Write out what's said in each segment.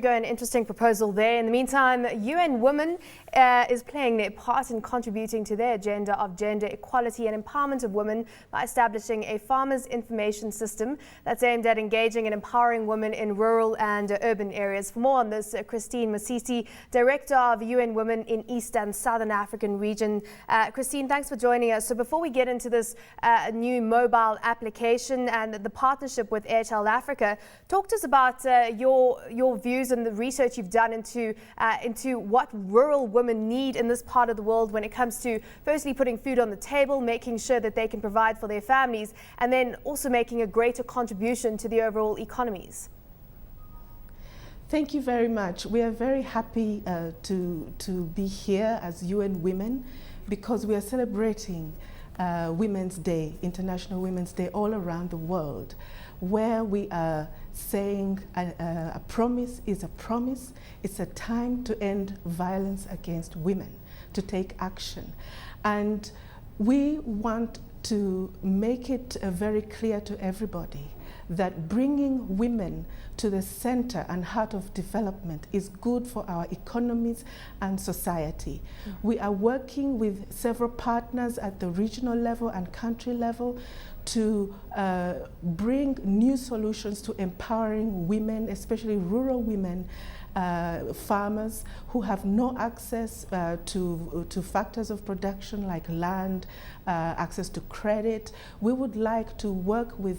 Go, an interesting proposal there. In the meantime, UN Women is playing their part in contributing to their agenda of gender equality and empowerment of women by establishing a farmers information system that's aimed at engaging and empowering women in rural and urban areas. For more on this, Christine Masisi, Director of UN Women in East and Southern African region. Christine, thanks for joining us. So before we get into this new mobile application and the partnership with Airtel Africa, talk to us about your views and the research you've done into what rural women need in this part of the world when it comes to firstly putting food on the table, making sure that they can provide for their families, and then also making a greater contribution to the overall economies. Thank you very much. We are very happy to be here as UN Women because we are celebrating Women's Day, International Women's Day, all around the world, where we are saying a promise is a promise. It's a time to end violence against women, to take action. And we want to make it very clear to everybody that bringing women to the center and heart of development is good for our economies and society. We are working with several partners at the regional level and country level to bring new solutions to empowering women, especially rural women, farmers who have no access to factors of production like land, access to credit. We would like to work with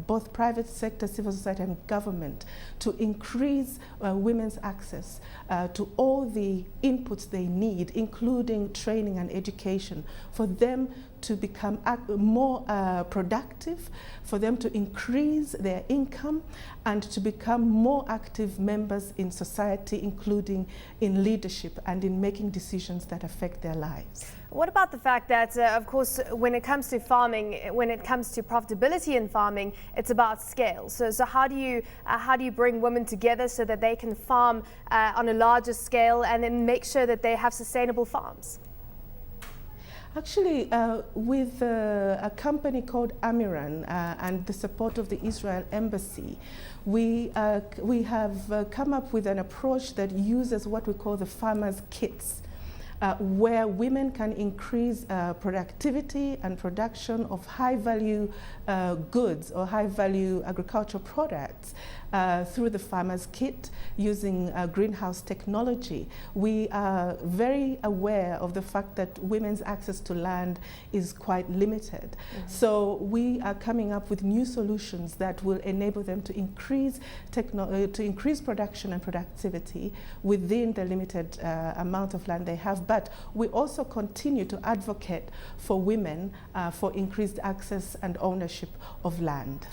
both private sector, civil society and government to increase women's access to all the inputs they need, including training and education, for them to become more productive, for them to increase their income and to become more active members in society, including in leadership and in making decisions that affect their lives. What about the fact that, of course, when it comes to farming, when it comes to profitability in farming, it's about scale. So how do you bring women together so that they can farm on a larger scale and then make sure that they have sustainable farms? Actually, with a company called Amiran and the support of the Israel Embassy, we have come up with an approach that uses what we call the farmers' kits, where women can increase productivity and production of high-value goods or high-value agricultural products through the farmer's kit using greenhouse technology. We are very aware of the fact that women's access to land is quite limited. So we are coming up with new solutions that will enable them to increase production and productivity within the limited amount of land they have. But we also continue to advocate for women for increased access and ownership of land.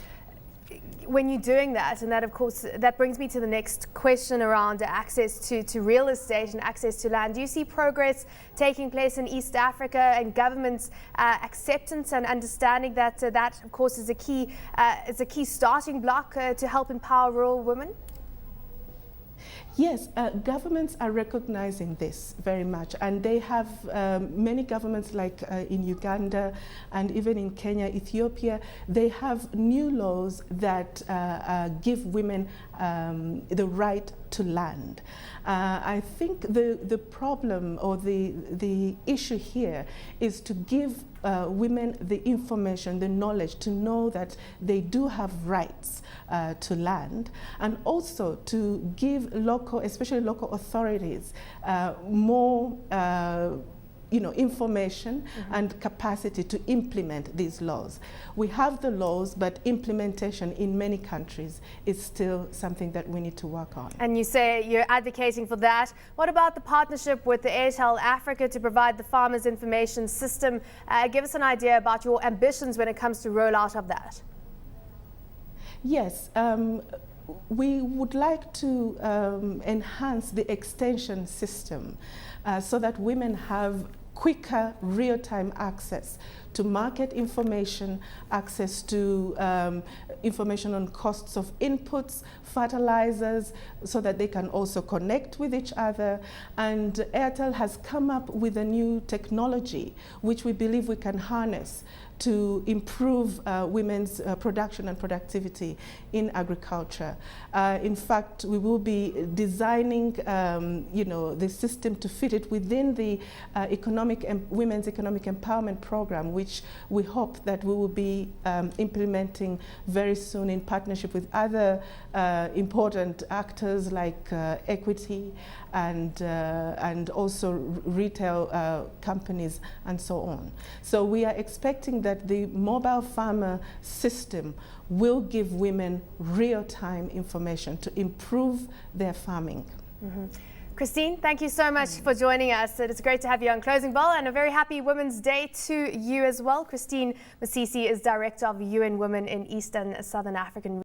When you're doing that, and that of course, that brings me to the next question around access to real estate and access to land. Do you see progress taking place in East Africa and government's acceptance and understanding that that of course is a key starting block to help empower rural women? Yes, governments are recognizing this very much, and they have many governments like in Uganda and even in Kenya, Ethiopia, they have new laws that give women the right to land. I think the problem or the issue here is to give women the information, the knowledge to know that they do have rights to land, and also to give local, especially local authorities, more information and capacity to implement these laws. We have the laws, but implementation in many countries is still something that we need to work on. And you say you're advocating for that. What about the partnership with the Airtel Africa to provide the farmers information system? Give us an idea about your ambitions when it comes to rollout of that. Yes. We would like to enhance the extension system so that women have quicker real-time access to market information, access to information on costs of inputs, fertilizers, so that they can also connect with each other. And Airtel has come up with a new technology which we believe we can harness to improve women's production and productivity in agriculture. In fact, we will be designing the system to fit it within the Women's Economic Empowerment Program, which we hope that we will be implementing very soon in partnership with other important actors like Equity and also retail companies and so on. So we are expecting that the mobile farmer system will give women real-time information to improve their farming. Mm-hmm. Christine, thank you so much for joining us. It's great to have you on Closing Bell, and a very happy Women's Day to you as well. Christine Masisi is Director of UN Women in East and Southern African